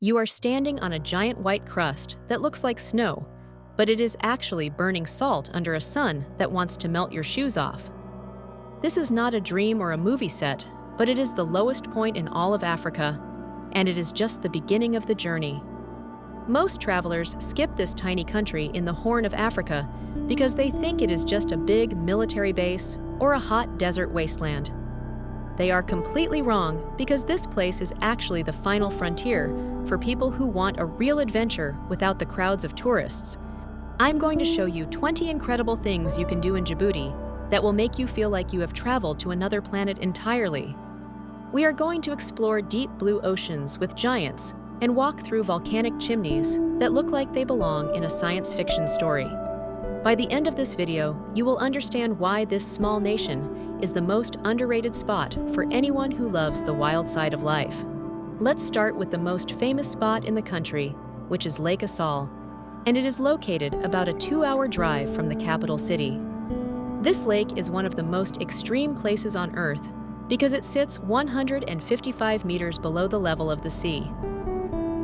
You are standing on a giant white crust that looks like snow, but it is actually burning salt under a sun that wants to melt your shoes off. This is not a dream or a movie set, but it is the lowest point in all of Africa, and it is just the beginning of the journey. Most travelers skip this tiny country in the Horn of Africa because they think it is just a big military base or a hot desert wasteland. They are completely wrong because this place is actually the final frontier for people who want a real adventure without the crowds of tourists. I'm going to show you 20 incredible things you can do in Djibouti that will make you feel like you have traveled to another planet entirely. We are going to explore deep blue oceans with giants and walk through volcanic chimneys that look like they belong in a science fiction story. By the end of this video, you will understand why this small nation is the most underrated spot for anyone who loves the wild side of life. Let's start with the most famous spot in the country, which is Lake Assal, and it is located about a 2-hour drive from the capital city. This lake is one of the most extreme places on Earth because it sits 155 meters below the level of the sea.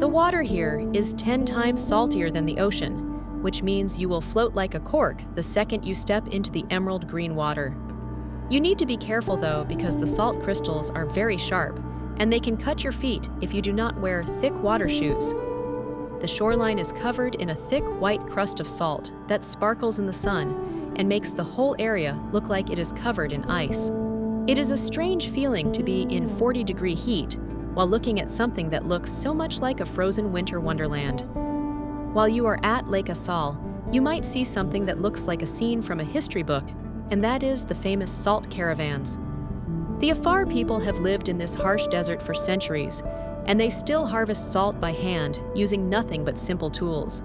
The water here is 10 times saltier than the ocean, which means you will float like a cork the second you step into the emerald green water. You need to be careful though because the salt crystals are very sharp and they can cut your feet if you do not wear thick water shoes. The shoreline is covered in a thick white crust of salt that sparkles in the sun and makes the whole area look like it is covered in ice. It is a strange feeling to be in 40-degree heat while looking at something that looks so much like a frozen winter wonderland. While you are at Lake Assal, you might see something that looks like a scene from a history book, and that is the famous salt caravans. The Afar people have lived in this harsh desert for centuries, and they still harvest salt by hand using nothing but simple tools.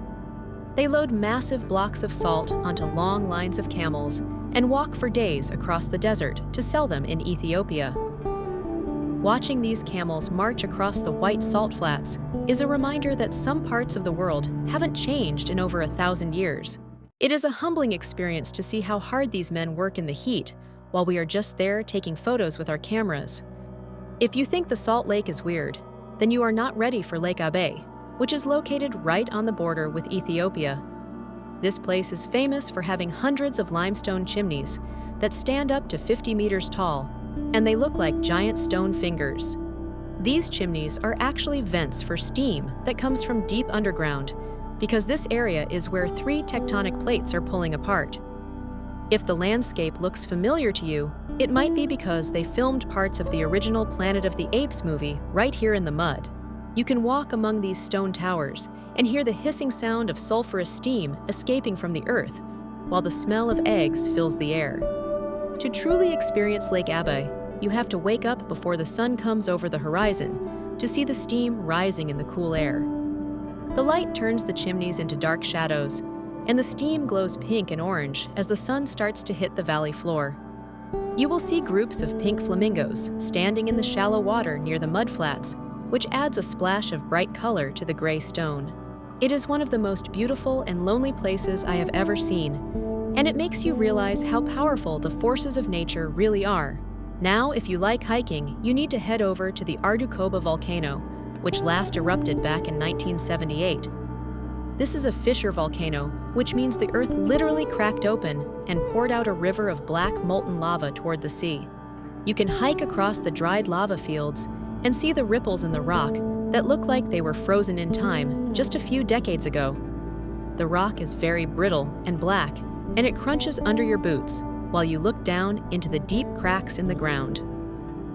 They load massive blocks of salt onto long lines of camels and walk for days across the desert to sell them in Ethiopia. Watching these camels march across the white salt flats is a reminder that some parts of the world haven't changed in over 1,000 years. It is a humbling experience to see how hard these men work in the heat while we are just there taking photos with our cameras. If you think the Salt Lake is weird, then you are not ready for Lake Abbe, which is located right on the border with Ethiopia. This place is famous for having hundreds of limestone chimneys that stand up to 50 meters tall, and they look like giant stone fingers. These chimneys are actually vents for steam that comes from deep underground, because this area is where 3 tectonic plates are pulling apart. If the landscape looks familiar to you, it might be because they filmed parts of the original Planet of the Apes movie right here in the mud. You can walk among these stone towers and hear the hissing sound of sulfurous steam escaping from the earth, while the smell of eggs fills the air. To truly experience Lake Abbe, you have to wake up before the sun comes over the horizon to see the steam rising in the cool air. The light turns the chimneys into dark shadows, and the steam glows pink and orange as the sun starts to hit the valley floor. You will see groups of pink flamingos standing in the shallow water near the mud flats, which adds a splash of bright color to the gray stone. It is one of the most beautiful and lonely places I have ever seen, and it makes you realize how powerful the forces of nature really are. Now, if you like hiking, you need to head over to the Ardukoba volcano, which last erupted back in 1978. This is a fissure volcano, which means the earth literally cracked open and poured out a river of black molten lava toward the sea. You can hike across the dried lava fields and see the ripples in the rock that look like they were frozen in time just a few decades ago. The rock is very brittle and black, and it crunches under your boots while you look down into the deep cracks in the ground.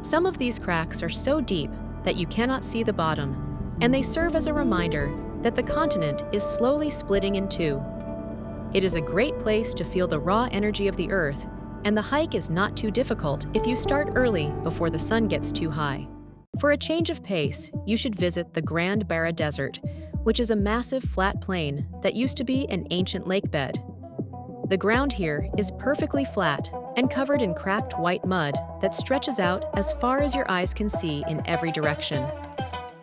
Some of these cracks are so deep that you cannot see the bottom, and they serve as a reminder that the continent is slowly splitting in two. It is a great place to feel the raw energy of the earth, and the hike is not too difficult if you start early before the sun gets too high. For a change of pace, you should visit the Grand Barra Desert, which is a massive flat plain that used to be an ancient lake bed. The ground here is perfectly flat and covered in cracked white mud that stretches out as far as your eyes can see in every direction.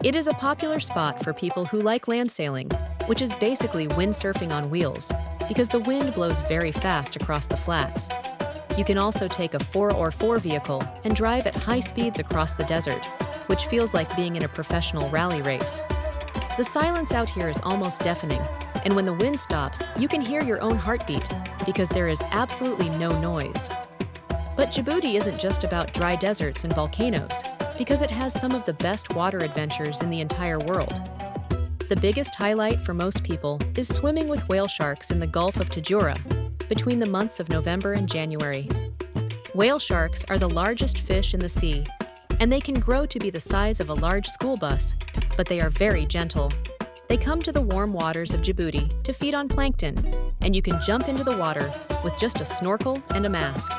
It is a popular spot for people who like land sailing, which is basically windsurfing on wheels, because the wind blows very fast across the flats. You can also take a 4x4 vehicle and drive at high speeds across the desert, which feels like being in a professional rally race. The silence out here is almost deafening, and when the wind stops, you can hear your own heartbeat because there is absolutely no noise. But Djibouti isn't just about dry deserts and volcanoes, because it has some of the best water adventures in the entire world. The biggest highlight for most people is swimming with whale sharks in the Gulf of Tadjoura between the months of November and January. Whale sharks are the largest fish in the sea, and they can grow to be the size of a large school bus, but they are very gentle. They come to the warm waters of Djibouti to feed on plankton, and you can jump into the water with just a snorkel and a mask.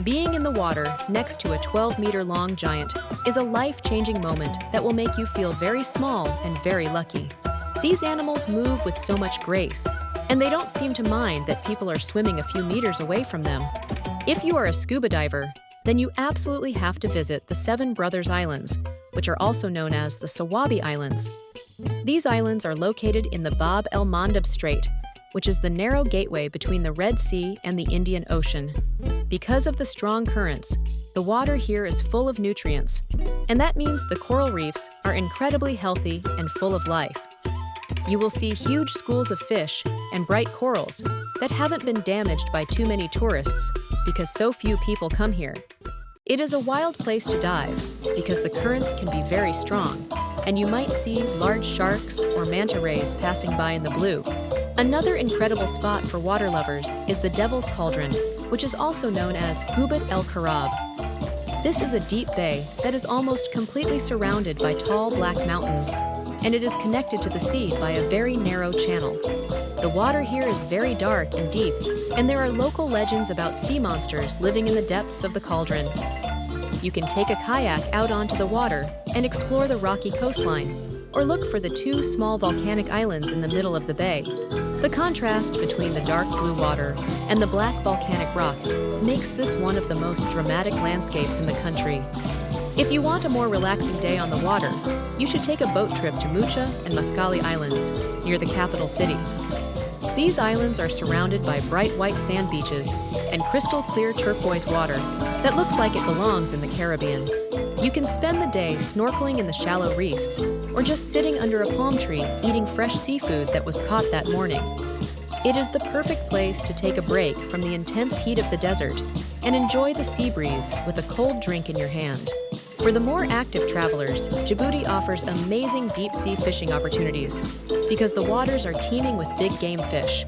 Being in the water next to a 12-meter-long giant is a life-changing moment that will make you feel very small and very lucky. These animals move with so much grace, and they don't seem to mind that people are swimming a few meters away from them. If you are a scuba diver, then you absolutely have to visit the Seven Brothers Islands, which are also known as the Sawabi Islands. These islands are located in the Bab el-Mandeb Strait, which is the narrow gateway between the Red Sea and the Indian Ocean. Because of the strong currents, the water here is full of nutrients, and that means the coral reefs are incredibly healthy and full of life. You will see huge schools of fish and bright corals that haven't been damaged by too many tourists because so few people come here. It is a wild place to dive because the currents can be very strong, and you might see large sharks or manta rays passing by in the blue. Another incredible spot for water lovers is the Devil's Cauldron, which is also known as Gubat el Karab. This is a deep bay that is almost completely surrounded by tall black mountains, and it is connected to the sea by a very narrow channel. The water here is very dark and deep, and there are local legends about sea monsters living in the depths of the cauldron. You can take a kayak out onto the water and explore the rocky coastline, or look for the two small volcanic islands in the middle of the bay. The contrast between the dark blue water and the black volcanic rock makes this one of the most dramatic landscapes in the country. If you want a more relaxing day on the water, you should take a boat trip to Mucha and Mascali Islands, near the capital city. These islands are surrounded by bright white sand beaches and crystal clear turquoise water that looks like it belongs in the Caribbean. You can spend the day snorkeling in the shallow reefs, or just sitting under a palm tree eating fresh seafood that was caught that morning. It is the perfect place to take a break from the intense heat of the desert and enjoy the sea breeze with a cold drink in your hand. For the more active travelers, Djibouti offers amazing deep-sea fishing opportunities because the waters are teeming with big game fish.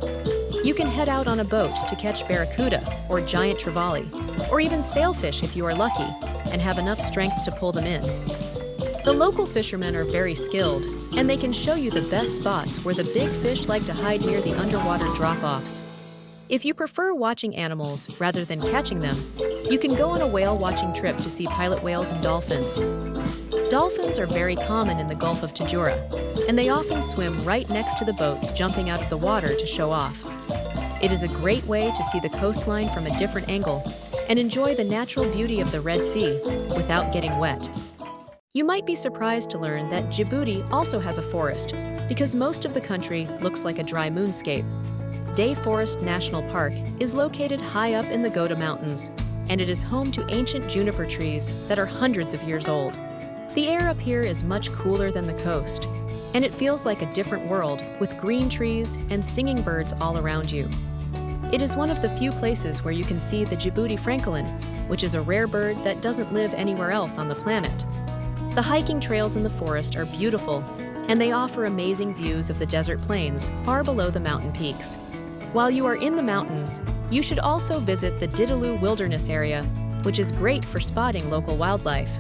You can head out on a boat to catch barracuda or giant trevally, or even sailfish if you are lucky and have enough strength to pull them in. The local fishermen are very skilled, and they can show you the best spots where the big fish like to hide near the underwater drop-offs. If you prefer watching animals rather than catching them, you can go on a whale watching trip to see pilot whales and dolphins. Dolphins are very common in the Gulf of Tadjoura, and they often swim right next to the boats jumping out of the water to show off. It is a great way to see the coastline from a different angle and enjoy the natural beauty of the Red Sea without getting wet. You might be surprised to learn that Djibouti also has a forest because most of the country looks like a dry moonscape. Day Forest National Park is located high up in the Goda Mountains, and it is home to ancient juniper trees that are hundreds of years old. The air up here is much cooler than the coast, and it feels like a different world with green trees and singing birds all around you. It is one of the few places where you can see the Djibouti francolin, which is a rare bird that doesn't live anywhere else on the planet. The hiking trails in the forest are beautiful, and they offer amazing views of the desert plains far below the mountain peaks. While you are in the mountains, you should also visit the Didaloo Wilderness Area, which is great for spotting local wildlife.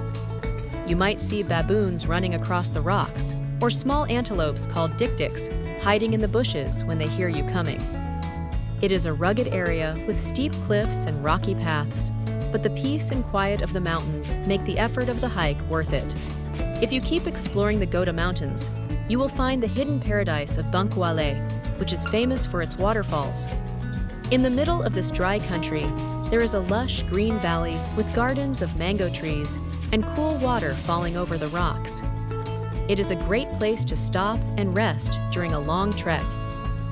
You might see baboons running across the rocks, or small antelopes called dik-diks hiding in the bushes when they hear you coming. It is a rugged area with steep cliffs and rocky paths, but the peace and quiet of the mountains make the effort of the hike worth it. If you keep exploring the Goda Mountains, you will find the hidden paradise of Bankwale, which is famous for its waterfalls. In the middle of this dry country, there is a lush green valley with gardens of mango trees and cool water falling over the rocks. It is a great place to stop and rest during a long trek,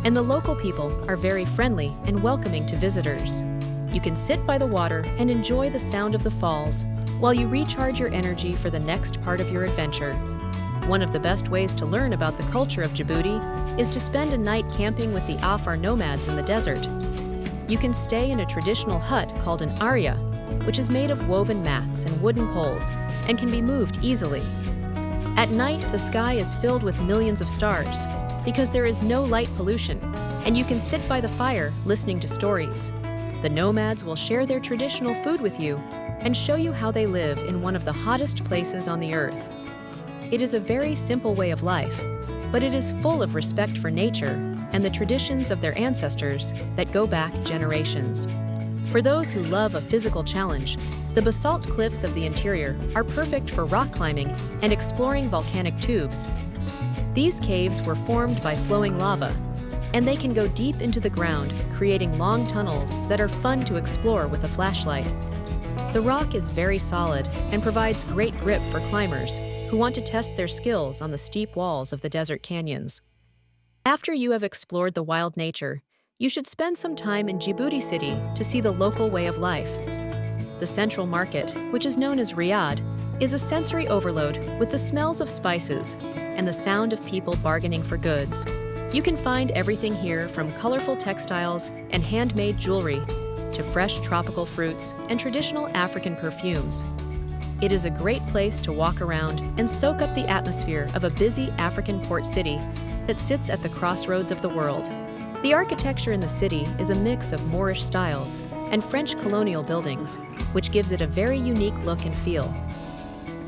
and the local people are very friendly and welcoming to visitors. You can sit by the water and enjoy the sound of the falls while you recharge your energy for the next part of your adventure. One of the best ways to learn about the culture of Djibouti is to spend a night camping with the Afar nomads in the desert. You can stay in a traditional hut called an arya, which is made of woven mats and wooden poles and can be moved easily. At night, the sky is filled with millions of stars because there is no light pollution, and you can sit by the fire listening to stories. The nomads will share their traditional food with you and show you how they live in one of the hottest places on the earth. It is a very simple way of life, but it is full of respect for nature and the traditions of their ancestors that go back generations. For those who love a physical challenge, the basalt cliffs of the interior are perfect for rock climbing and exploring volcanic tubes. These caves were formed by flowing lava, and they can go deep into the ground, creating long tunnels that are fun to explore with a flashlight. The rock is very solid and provides great grip for climbers who want to test their skills on the steep walls of the desert canyons. After you have explored the wild nature, you should spend some time in Djibouti City to see the local way of life. The central market, which is known as Riyadh, is a sensory overload with the smells of spices and the sound of people bargaining for goods. You can find everything here from colorful textiles and handmade jewelry to fresh tropical fruits and traditional African perfumes. It is a great place to walk around and soak up the atmosphere of a busy African port city that sits at the crossroads of the world. The architecture in the city is a mix of Moorish styles and French colonial buildings, which gives it a very unique look and feel.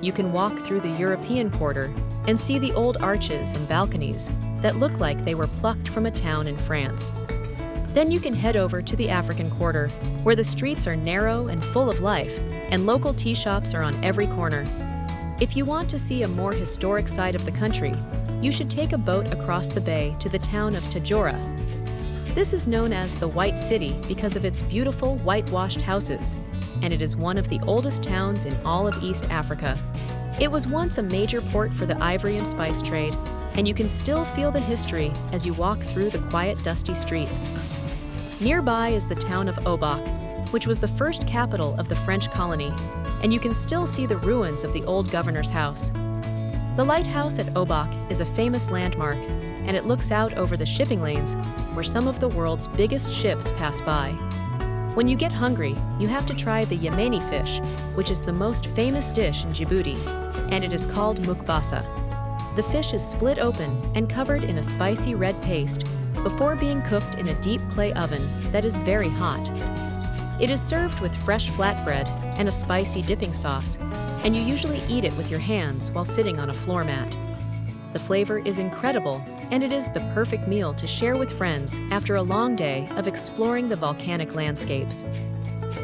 You can walk through the European quarter and see the old arches and balconies that look like they were plucked from a town in France. Then you can head over to the African quarter, where the streets are narrow and full of life, and local tea shops are on every corner. If you want to see a more historic side of the country, you should take a boat across the bay to the town of Tadjoura. This is known as the White City because of its beautiful whitewashed houses, and it is one of the oldest towns in all of East Africa. It was once a major port for the ivory and spice trade, and you can still feel the history as you walk through the quiet, dusty streets. Nearby is the town of Obak, which was the first capital of the French colony, and you can still see the ruins of the old governor's house. The lighthouse at Obak is a famous landmark, and it looks out over the shipping lanes where some of the world's biggest ships pass by. When you get hungry, you have to try the Yemeni fish, which is the most famous dish in Djibouti, and it is called mukbasa. The fish is split open and covered in a spicy red paste before being cooked in a deep clay oven that is very hot. It is served with fresh flatbread and a spicy dipping sauce, and you usually eat it with your hands while sitting on a floor mat. The flavor is incredible, and it is the perfect meal to share with friends after a long day of exploring the volcanic landscapes.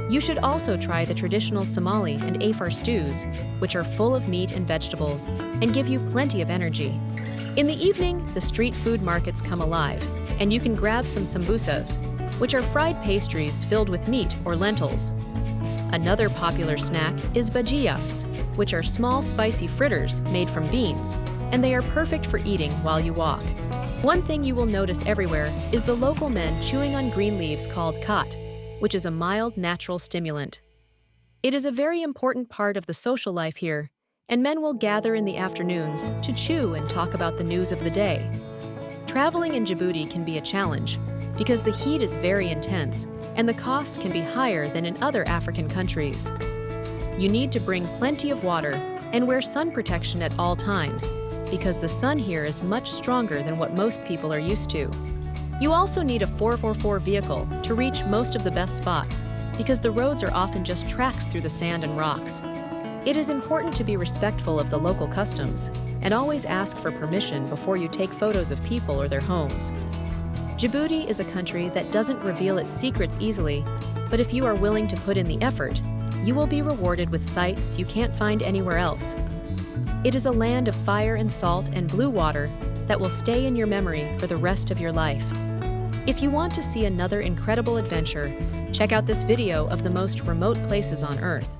You should also try the traditional Somali and Afar stews, which are full of meat and vegetables and give you plenty of energy. In the evening, the street food markets come alive, and you can grab some sambusas, which are fried pastries filled with meat or lentils. Another popular snack is bajillas, which are small spicy fritters made from beans, and they are perfect for eating while you walk. One thing you will notice everywhere is the local men chewing on green leaves called khat, which is a mild natural stimulant. It is a very important part of the social life here, and men will gather in the afternoons to chew and talk about the news of the day. Traveling in Djibouti can be a challenge because the heat is very intense and the costs can be higher than in other African countries. You need to bring plenty of water and wear sun protection at all times because the sun here is much stronger than what most people are used to. You also need a 4x4 vehicle to reach most of the best spots because the roads are often just tracks through the sand and rocks. It is important to be respectful of the local customs and always ask for permission before you take photos of people or their homes. Djibouti is a country that doesn't reveal its secrets easily, but if you are willing to put in the effort, you will be rewarded with sights you can't find anywhere else. It is a land of fire and salt and blue water that will stay in your memory for the rest of your life. If you want to see another incredible adventure, check out this video of the most remote places on Earth.